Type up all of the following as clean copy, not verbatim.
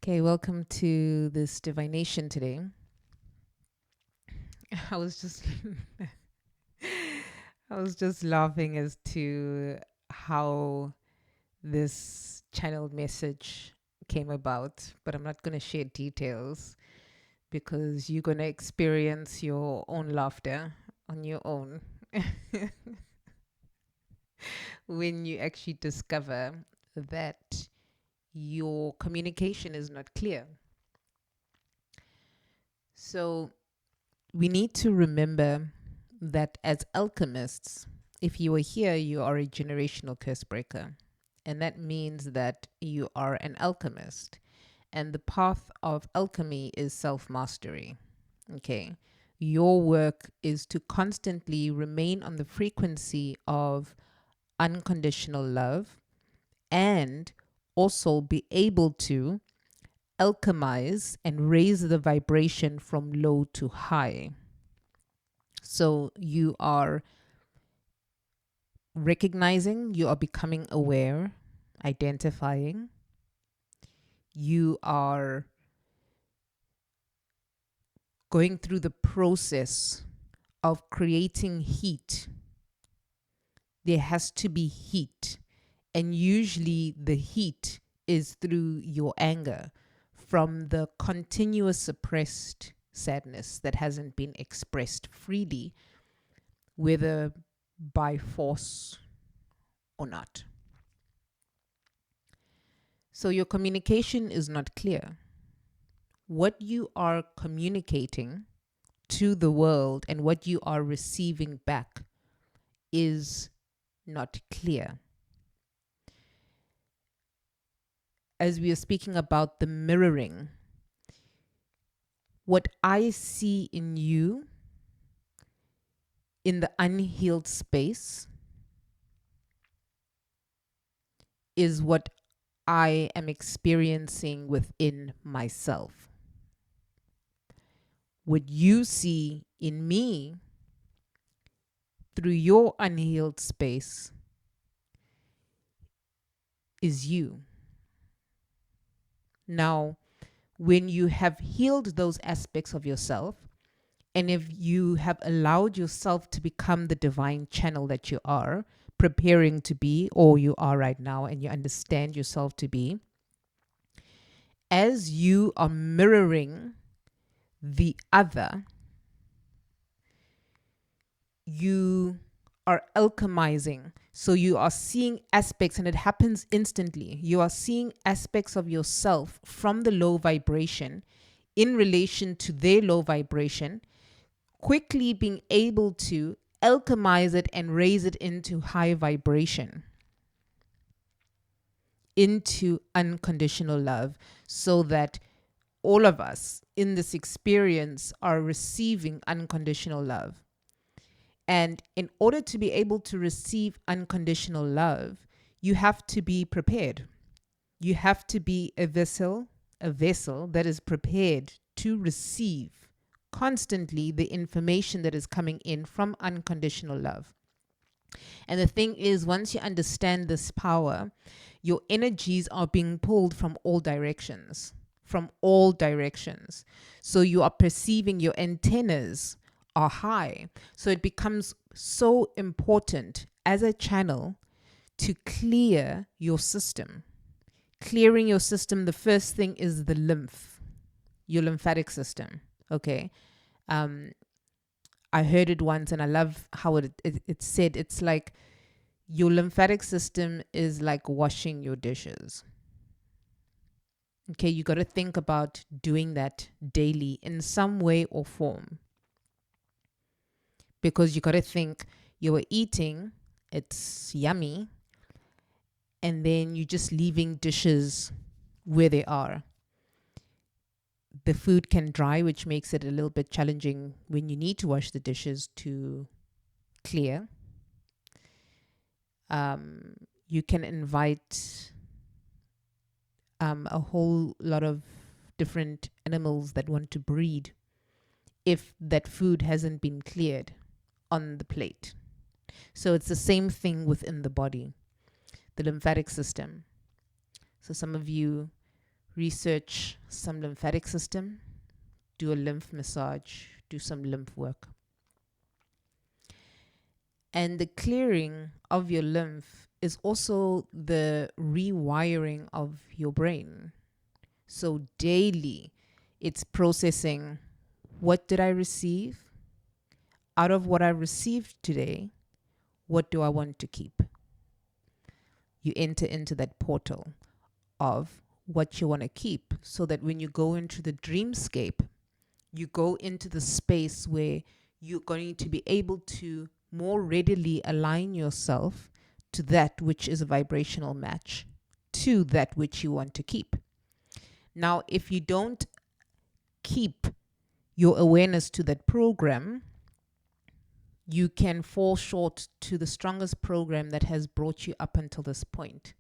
Okay, welcome to this divination today. I was just I was just laughing as to how this channeled message came about, but I'm not going to share details because you're going to experience your own laughter on your own when you actually discover that your communication is not clear. So, we need to remember that as alchemists, if you are here, you are a generational curse breaker. And that means that you are an alchemist. And the path of alchemy is self mastery. Okay. Your work is to constantly remain on the frequency of unconditional love and also be able to alchemize and raise the vibration from low to high. So you are recognizing, you are becoming aware, identifying, you are going through the process of creating heat. There has to be heat. And usually the heat is through your anger from the continuous suppressed sadness that hasn't been expressed freely, whether by force or not. So your communication is not clear. What you are communicating to the world and what you are receiving back is not clear. As we are speaking about the mirroring, what I see in you in the unhealed space is what I am experiencing within myself. What you see in me through your unhealed space is you. Now, when you have healed those aspects of yourself, and if you have allowed yourself to become the divine channel that you are preparing to be, or you are right now, and you understand yourself to be, as you are mirroring the other, you are alchemizing. So you are seeing aspects, and it happens instantly. You are seeing aspects of yourself from the low vibration in relation to their low vibration, quickly being able to alchemize it and raise it into high vibration, into unconditional love, so that all of us in this experience are receiving unconditional love. And in order to be able to receive unconditional love, you have to be prepared. You have to be a vessel that is prepared to receive constantly the information that is coming in from unconditional love. And the thing is, once you understand this power, your energies are being pulled from all directions. From all directions. So you are perceiving your antennas are high. So it becomes so important as a channel to clear your system. Clearing your system, the first thing is the lymph, your lymphatic system. Okay. I heard it once and I love how it said it's like your lymphatic system is like washing your dishes. Okay, you got to think about doing that daily in some way or form, because you got to think you were eating, it's yummy, and then you're just leaving dishes where they are. The food can dry, which makes it a little bit challenging when you need to wash the dishes to clear. You can invite a whole lot of different animals that want to breed if that food hasn't been cleared on the plate. So it's the same thing within the body, the lymphatic system. So some of you research some lymphatic system, do a lymph massage, do some lymph work. And the clearing of your lymph is also the rewiring of your brain. So daily, it's processing, what did I receive? Out of what I received today, what do I want to keep? You enter into that portal of what you want to keep, so that when you go into the dreamscape, you go into the space where you're going to be able to more readily align yourself to that which is a vibrational match to that which you want to keep. Now, if you don't keep your awareness to that program, you can fall short to the strongest program that has brought you up until this point.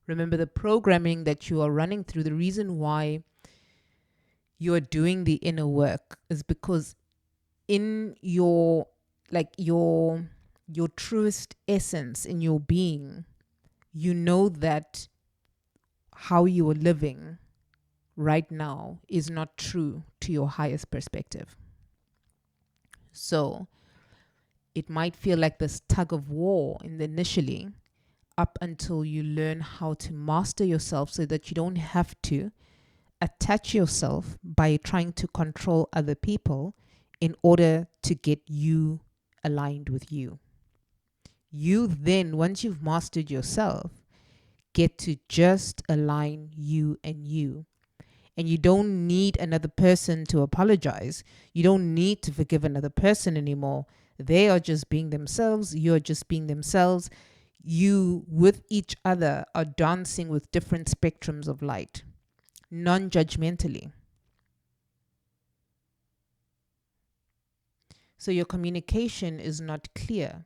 Remember, the programming that you are running through, the reason why you are doing the inner work is because in your truest essence, in your being, you know that how you are living right now is not true to your highest perspective. So it might feel like this tug of war initially, up until you learn how to master yourself so that you don't have to attach yourself by trying to control other people in order to get you aligned with you. You then, once you've mastered yourself, get to just align you and you. And you don't need another person to apologize. You don't need to forgive another person anymore. They are just being themselves. You're just being themselves. You with each other are dancing with different spectrums of light, non-judgmentally. So your communication is not clear.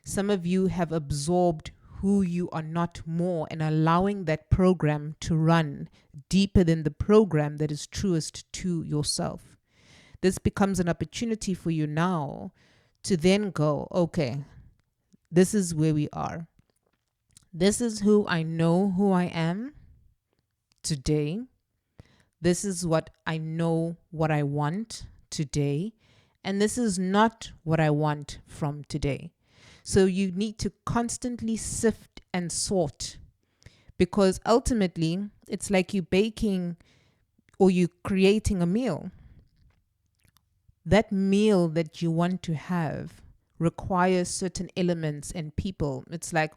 Some of you have absorbed who you are not more and allowing that program to run deeper than the program that is truest to yourself. This becomes an opportunity for you now to then go, okay, this is where we are. This is who I know who I am today. This is what I know what I want today. And this is not what I want from today. So you need to constantly sift and sort, because ultimately it's like you baking or you creating a meal. That meal that you want to have requires certain elements and people. It's like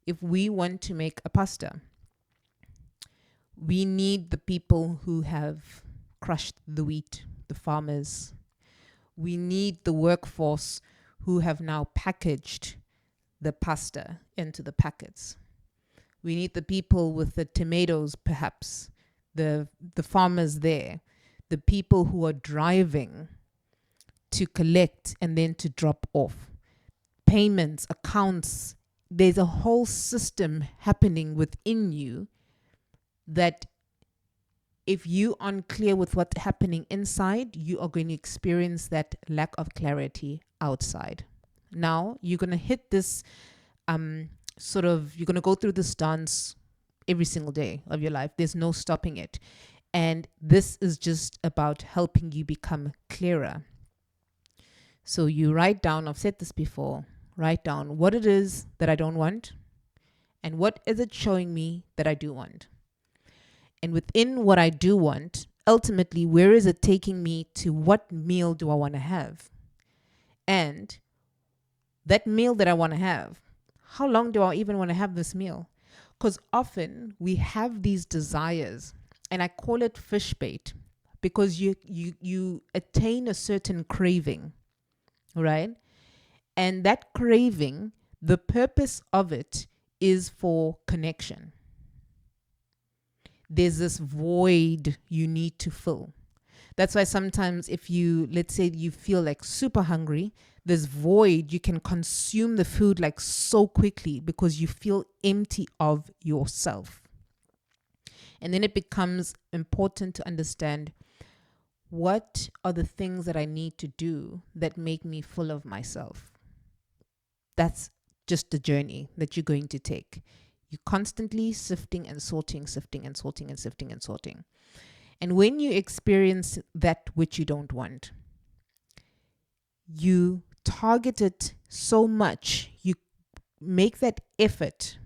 if we want to make a pasta, we need the people who have crushed the wheat, the farmers. We need the workforce who have now packaged the pasta into the packets. We need the people with the tomatoes, perhaps, the farmers there, the people who are driving to collect and then to drop off. Payments, accounts, there's a whole system happening within you that if you aren't clear with what's happening inside, you are going to experience that lack of clarity outside. Now, you're going to hit this you're going to go through this dance every single day of your life. There's no stopping it. And this is just about helping you become clearer. So you write down, I've said this before, write down what it is that I don't want and what is it showing me that I do want. And within what I do want, ultimately, where is it taking me to? What meal do I want to have? And that meal that I want to have, how long do I even want to have this meal? Because often we have these desires, and I call it fish bait, because you attain a certain craving, right? And that craving, the purpose of it is for connection. There's this void you need to fill. That's why sometimes if you, let's say you feel like super hungry, this void, you can consume the food like so quickly because you feel empty of yourself. And then it becomes important to understand, what are the things that I need to do that make me full of myself? That's just the journey that you're going to take. You're constantly sifting and sorting, sifting and sorting and sifting and sorting. And when you experience that which you don't want, you target it so much, you make that effort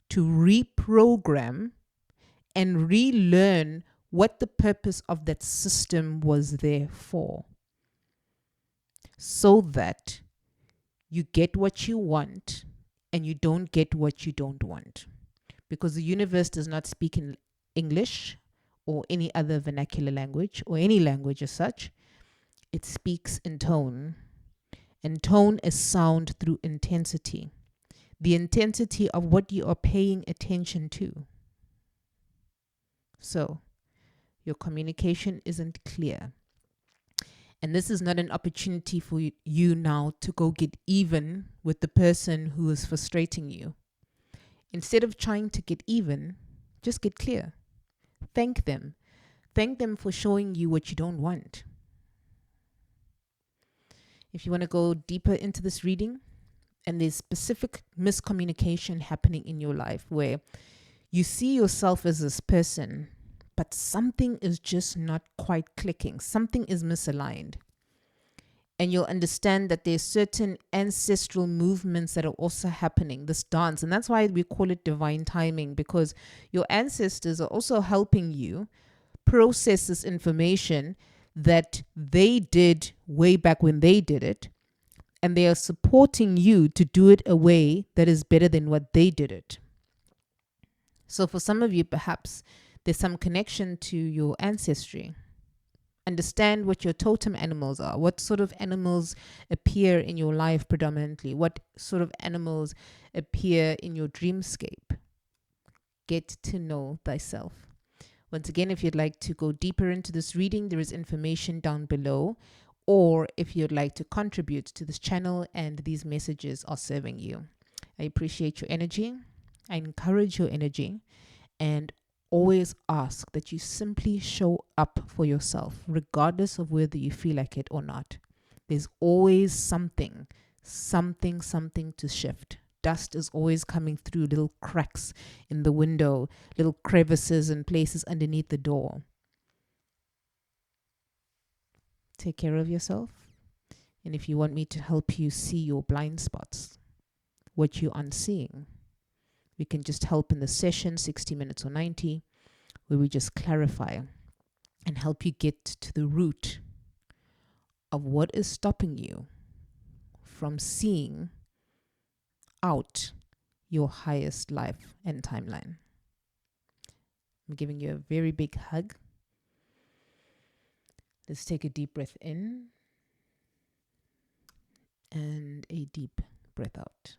to reprogram and relearn what the purpose of that system was there for, so that you get what you want and you don't get what you don't want. Because the universe does not speak in English or any other vernacular language or any language as such. It speaks in tone. And tone is sound through intensity. The intensity of what you are paying attention to. So, your communication isn't clear. And this is not an opportunity for you now to go get even with the person who is frustrating you. Instead of trying to get even, just get clear. Thank them. Thank them for showing you what you don't want. If you want to go deeper into this reading, and there's specific miscommunication happening in your life where you see yourself as this person, but something is just not quite clicking. Something is misaligned. And you'll understand that there's certain ancestral movements that are also happening, this dance. And that's why we call it divine timing, because your ancestors are also helping you process this information that they did way back when they did it. And they are supporting you to do it a way that is better than what they did it. So for some of you, perhaps there's some connection to your ancestry. Understand what your totem animals are. What sort of animals appear in your life predominantly? What sort of animals appear in your dreamscape? Get to know thyself. Once again, if you'd like to go deeper into this reading, there is information down below. Or if you'd like to contribute to this channel and these messages are serving you. I appreciate your energy. I encourage your energy, and always ask that you simply show up for yourself, regardless of whether you feel like it or not. There's always something to shift. Dust is always coming through little cracks in the window, little crevices and places underneath the door. Take care of yourself. And if you want me to help you see your blind spots, what you're unseeing, we can just help in the session, 60 minutes or 90, where we just clarify and help you get to the root of what is stopping you from seeing out your highest life and timeline. I'm giving you a very big hug. Let's take a deep breath in and a deep breath out.